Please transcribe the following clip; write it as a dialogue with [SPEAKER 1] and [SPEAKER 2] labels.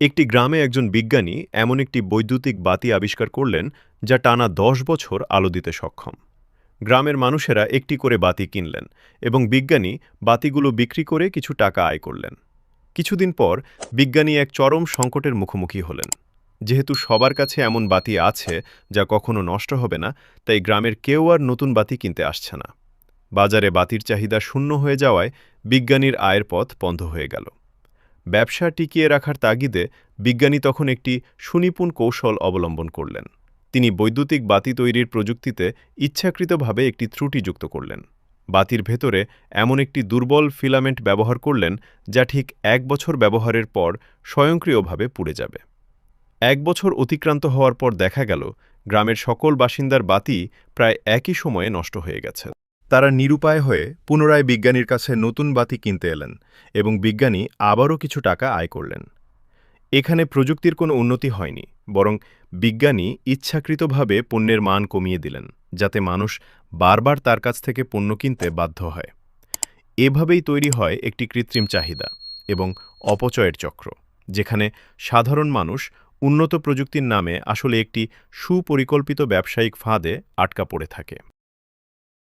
[SPEAKER 1] একটি গ্রামে একজন বিজ্ঞানী এমন একটি বৈদ্যুতিক বাতি আবিষ্কার করলেন যা টানা ১০ বছর আলো দিতে সক্ষম। গ্রামের মানুষেরা একটি করে বাতি কিনলেন এবং বিজ্ঞানী বাতিগুলো বিক্রি করে কিছু টাকা আয় করলেন। কিছুদিন পর বিজ্ঞানী এক চরম সংকটের মুখোমুখি হলেন। যেহেতু সবার কাছে এমন বাতি আছে যা কখনো নষ্ট হবে না, তাই গ্রামের কেউ আর নতুন বাতি কিনতে আসছে না। বাজারে বাতির চাহিদা শূন্য হয়ে যাওয়ায় বিজ্ঞানীর আয়ের পথ বন্ধ হয়ে গেল। ব্যবসা টিকিয়ে রাখার তাগিদে বিজ্ঞানী তখন একটি সুনিপুণ কৌশল অবলম্বন করলেন। তিনি বৈদ্যুতিক বাতি তৈরির প্রযুক্তিতে ইচ্ছাকৃতভাবে একটি ত্রুটি যুক্ত করলেন। বাতির ভেতরে এমন একটি দুর্বল ফিলামেন্ট ব্যবহার করলেন যা ঠিক ১ বছর ব্যবহারের পর স্বয়ংক্রিয়ভাবে পুড়ে যাবে। ১ বছর অতিক্রান্ত হওয়ার পর দেখা গেল গ্রামের সকল বাসিন্দার বাতি প্রায় একই সময়ে নষ্ট হয়ে গেছে। তারা নিরুপায় হয়ে পুনরায় বিজ্ঞানীর কাছে নতুন বাতি কিনতে এলেন এবং বিজ্ঞানী আবারও কিছু টাকা আয় করলেন। এখানে প্রযুক্তির কোনো উন্নতি হয়নি, বরং বিজ্ঞানী ইচ্ছাকৃতভাবে পণ্যের মান কমিয়ে দিলেন, যাতে মানুষ বারবার তার কাছ থেকে পণ্য কিনতে বাধ্য হয়। এভাবেই তৈরি হয় একটি কৃত্রিম চাহিদা এবং অপচয়ের চক্র, যেখানে সাধারণ মানুষ উন্নত প্রযুক্তির নামে আসলে একটি সুপরিকল্পিত ব্যবসায়িক ফাঁদে আটকা পড়ে থাকে।